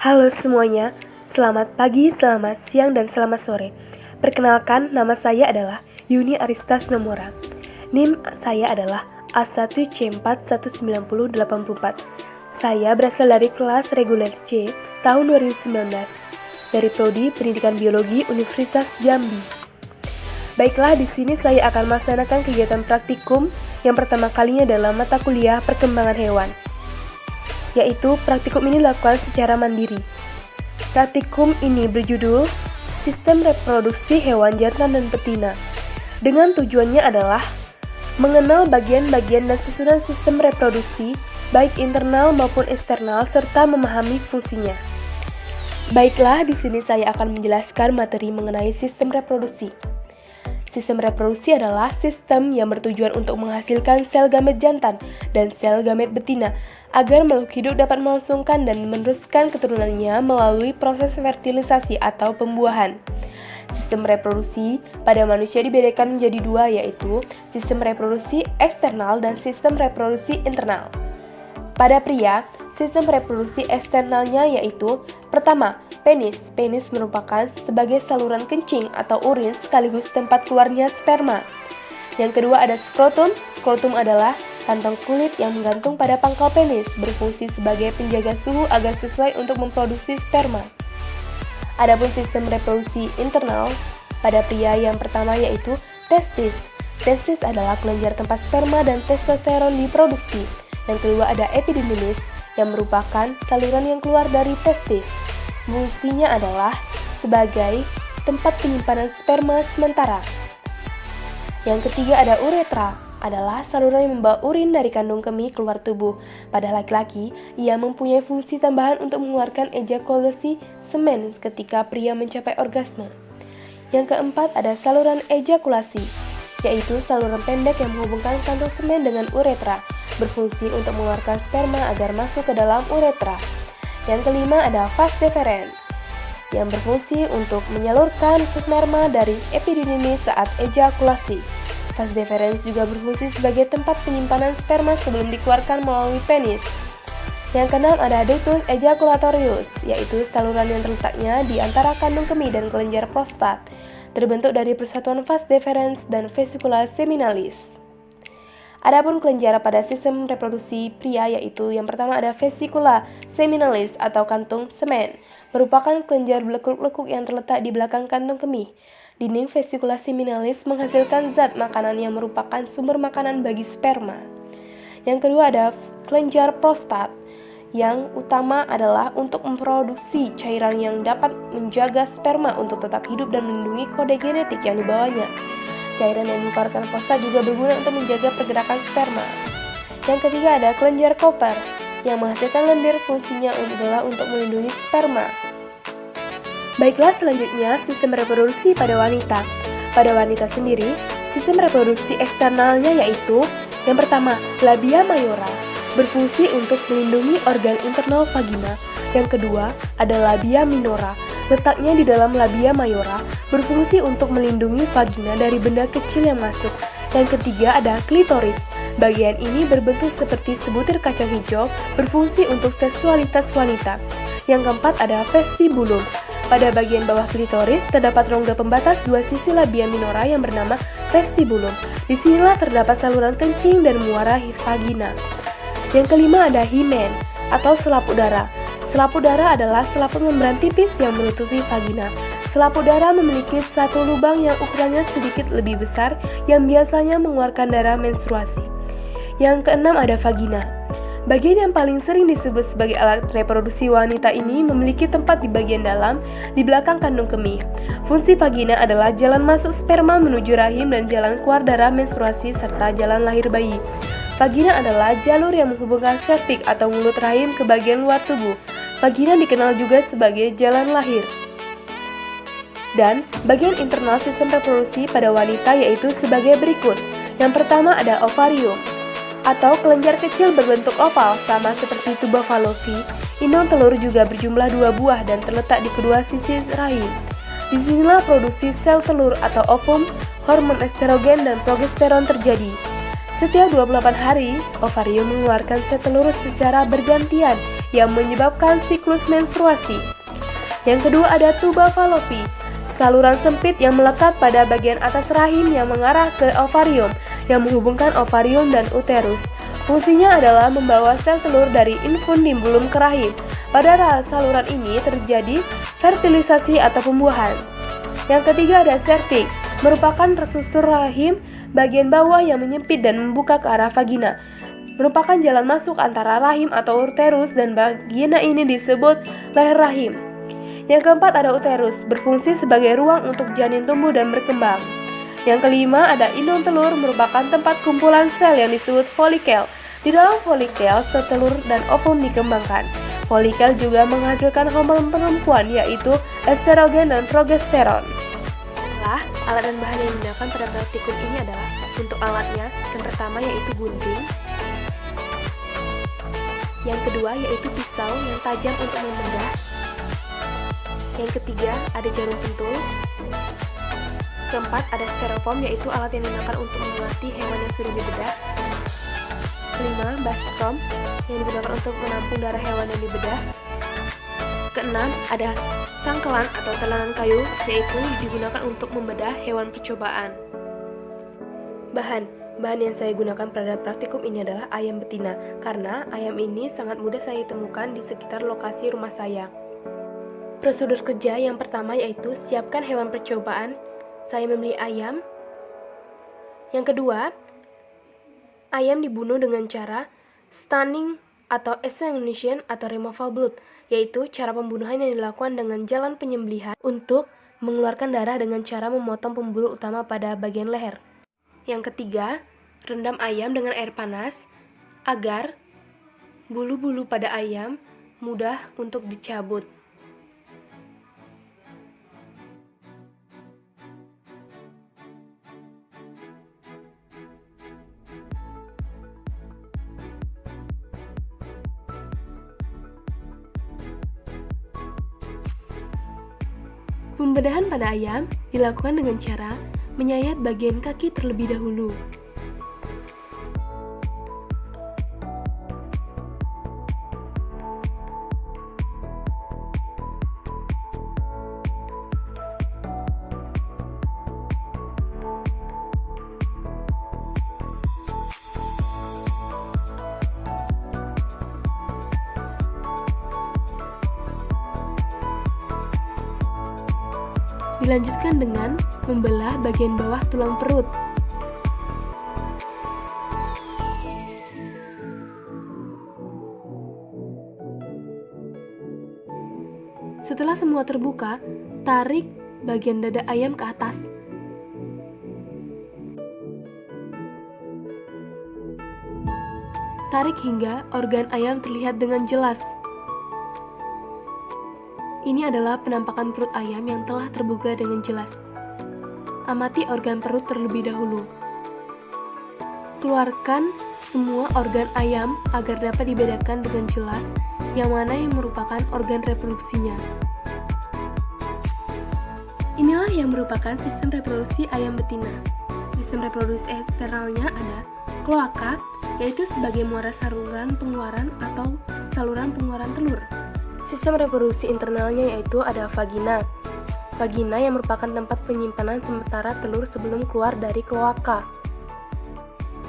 Halo semuanya, selamat pagi, selamat siang, dan selamat sore. Perkenalkan, nama saya adalah Yuni Aristas Nomora. NIM saya adalah A1C4190084. Saya berasal dari kelas reguler C tahun 2019 dari Prodi Pendidikan Biologi Universitas Jambi. Baiklah, di sini saya akan melaksanakan kegiatan praktikum yang pertama kalinya dalam mata kuliah perkembangan hewan, yaitu praktikum ini dilakukan secara mandiri. Praktikum ini berjudul Sistem Reproduksi Hewan Jantan dan Betina, dengan tujuannya adalah mengenal bagian-bagian dan susunan sistem reproduksi, baik internal maupun eksternal, serta memahami fungsinya. Baiklah, di sini saya akan menjelaskan materi mengenai sistem reproduksi. Sistem reproduksi adalah sistem yang bertujuan untuk menghasilkan sel gamet jantan dan sel gamet betina agar makhluk hidup dapat melangsungkan dan meneruskan keturunannya melalui proses fertilisasi atau pembuahan. Sistem reproduksi pada manusia dibedakan menjadi dua, yaitu sistem reproduksi eksternal dan sistem reproduksi internal. Pada pria, sistem reproduksi eksternalnya yaitu pertama, penis. Penis merupakan sebagai saluran kencing atau urin sekaligus tempat keluarnya sperma. Yang kedua ada skrotum. Skrotum adalah kantong kulit yang menggantung pada pangkal penis, berfungsi sebagai penjaga suhu agar sesuai untuk memproduksi sperma. Adapun sistem reproduksi internal pada pria yang pertama yaitu testis. Testis adalah kelenjar tempat sperma dan testosteron diproduksi. Yang kedua ada epididymis, yang merupakan saluran yang keluar dari testis. Fungsinya adalah sebagai tempat penyimpanan sperma sementara. Yang ketiga ada uretra, adalah saluran yang membawa urin dari kandung kemih keluar tubuh. Pada laki-laki, ia mempunyai fungsi tambahan untuk mengeluarkan ejakulasi semen ketika pria mencapai orgasme. Yang keempat ada saluran ejakulasi, yaitu saluran pendek yang menghubungkan kantong semen dengan uretra, berfungsi untuk mengeluarkan sperma agar masuk ke dalam uretra. Yang kelima ada vas deferens, yang berfungsi untuk menyalurkan sperma dari epididymis saat ejakulasi. Vas deferens juga berfungsi sebagai tempat penyimpanan sperma sebelum dikeluarkan melalui penis. Yang keenam ada ductus ejaculatorius, yaitu saluran yang terletaknya di antara kandung kemih dan kelenjar prostat, terbentuk dari persatuan vas deferens dan vesicula seminalis. Adapun kelenjar pada sistem reproduksi pria yaitu yang pertama ada vesicula seminalis atau kantung semen, merupakan kelenjar belekuk-lekuk yang terletak di belakang kantung kemih. Dinding vesicula seminalis menghasilkan zat makanan yang merupakan sumber makanan bagi sperma. Yang kedua ada kelenjar prostat, yang utama adalah untuk memproduksi cairan yang dapat menjaga sperma untuk tetap hidup dan melindungi kode genetik yang dibawanya. Cairan yang dikeluarkan prostat juga berguna untuk menjaga pergerakan sperma. Yang ketiga ada kelenjar Cooper, yang menghasilkan lendir, fungsinya adalah untuk melindungi sperma. Baiklah, selanjutnya sistem reproduksi pada wanita. Pada wanita sendiri, sistem reproduksi eksternalnya yaitu yang pertama, labia mayora, berfungsi untuk melindungi organ internal vagina. Yang kedua, ada labia minora, letaknya di dalam labia mayora, berfungsi untuk melindungi vagina dari benda kecil yang masuk. Yang ketiga ada klitoris. Bagian ini berbentuk seperti sebutir kacang hijau, berfungsi untuk seksualitas wanita. Yang keempat ada vestibulum. Pada bagian bawah klitoris terdapat rongga pembatas dua sisi labia minora yang bernama vestibulum. Disinilah terdapat saluran kencing dan muara vagina. Yang kelima ada himen atau selaput darah. Selaput darah adalah selaput membran tipis yang menutupi vagina. Selaput darah memiliki satu lubang yang ukurannya sedikit lebih besar yang biasanya mengeluarkan darah menstruasi. Yang keenam ada vagina. Bagian yang paling sering disebut sebagai alat reproduksi wanita ini memiliki tempat di bagian dalam, di belakang kandung kemih. Fungsi vagina adalah jalan masuk sperma menuju rahim dan jalan keluar darah menstruasi serta jalan lahir bayi. Vagina adalah jalur yang menghubungkan serviks atau mulut rahim ke bagian luar tubuh. Vagina dikenal juga sebagai jalan lahir. Dan bagian internal sistem reproduksi pada wanita yaitu sebagai berikut. Yang pertama ada ovarium, atau kelenjar kecil berbentuk oval sama seperti tuba Fallopi. Indung telur juga berjumlah 2 buah dan terletak di kedua sisi rahim. Disinilah produksi sel telur atau ovum, hormon estrogen dan progesteron terjadi. Setiap 28 hari, ovarium mengeluarkan sel telur secara bergantian yang menyebabkan siklus menstruasi. Yang kedua ada tuba falopi, saluran sempit yang melekat pada bagian atas rahim yang mengarah ke ovarium, yang menghubungkan ovarium dan uterus. Fungsinya adalah membawa sel telur dari infundibulum ke rahim. Pada saluran ini terjadi fertilisasi atau pembuahan. Yang ketiga ada cervix, merupakan struktur rahim bagian bawah yang menyempit dan membuka ke arah vagina. Merupakan jalan masuk antara rahim atau uterus dan vagina ini disebut leher rahim. Yang keempat ada uterus, berfungsi sebagai ruang untuk janin tumbuh dan berkembang. Yang kelima ada indung telur, merupakan tempat kumpulan sel yang disebut folikel. Di dalam folikel, sel telur dan ovum dikembangkan. Folikel juga menghasilkan hormon perempuan yaitu estrogen dan progesteron. Alat dan bahan yang digunakan pada praktikum ini adalah untuk alatnya, yang pertama yaitu gunting, yang kedua yaitu pisau yang tajam untuk membedah, yang ketiga ada jarum pentul, keempat ada styrofoam yaitu alat yang digunakan untuk melatih hewan yang sudah dibedah, kelima baskom yang digunakan untuk menampung darah hewan yang dibedah, keenam ada sangkelan atau telanan kayu yaitu digunakan untuk membedah hewan percobaan. Bahan yang saya gunakan pada praktikum ini adalah ayam betina, karena ayam ini sangat mudah saya temukan di sekitar lokasi rumah saya. Prosedur kerja yang pertama yaitu siapkan hewan percobaan. Saya membeli ayam. Yang kedua, ayam dibunuh dengan cara stunning atau exsanguination atau removal blood, yaitu cara pembunuhan yang dilakukan dengan jalan penyembelihan untuk mengeluarkan darah dengan cara memotong pembuluh utama pada bagian leher. Yang ketiga, rendam ayam dengan air panas agar bulu-bulu pada ayam mudah untuk dicabut. Pembedahan pada ayam dilakukan dengan cara menyayat bagian kaki terlebih dahulu. Dilanjutkan dengan membelah bagian bawah tulang perut. Setelah semua terbuka, tarik bagian dada ayam ke atas. Tarik hingga organ ayam terlihat dengan jelas. Ini adalah penampakan perut ayam yang telah terbuka dengan jelas. Amati organ perut terlebih dahulu. Keluarkan semua organ ayam agar dapat dibedakan dengan jelas yang mana yang merupakan organ reproduksinya. Inilah yang merupakan sistem reproduksi ayam betina. Sistem reproduksi eksternalnya ada kloaka, yaitu sebagai muara saluran pengeluaran atau saluran pengeluaran telur. Sistem reproduksi internalnya yaitu ada vagina. Vagina yang merupakan tempat penyimpanan sementara telur sebelum keluar dari kloaka.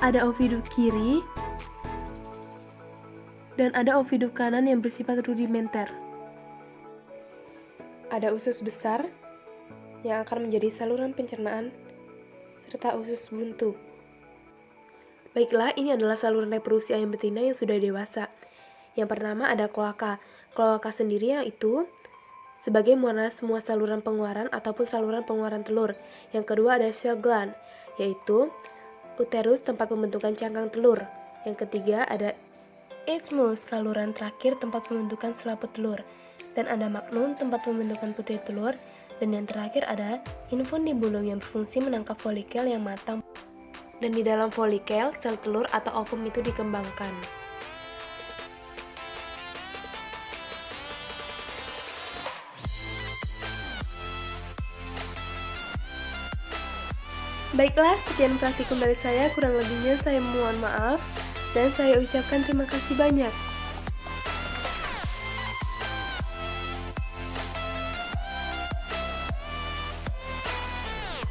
Ada ovidum kiri dan ada ovidum kanan yang bersifat rudimenter. Ada usus besar yang akan menjadi saluran pencernaan serta usus buntu. Baiklah, ini adalah saluran reproduksi ayam betina yang sudah dewasa. Yang pertama ada kloaka. Kloaka sendiri yaitu sebagai muara semua saluran pengeluaran ataupun saluran pengeluaran telur. Yang kedua ada cell gland, yaitu uterus tempat pembentukan cangkang telur. Yang ketiga ada isthmus, saluran terakhir tempat pembentukan selaput telur. Dan ada magnum, tempat pembentukan putih telur. Dan yang terakhir ada infundibulum yang berfungsi menangkap folikel yang matang. Dan di dalam folikel, sel telur atau ovum itu dikembangkan. Baiklah, sekian praktikum dari saya, kurang lebihnya saya mohon maaf dan saya ucapkan terima kasih banyak.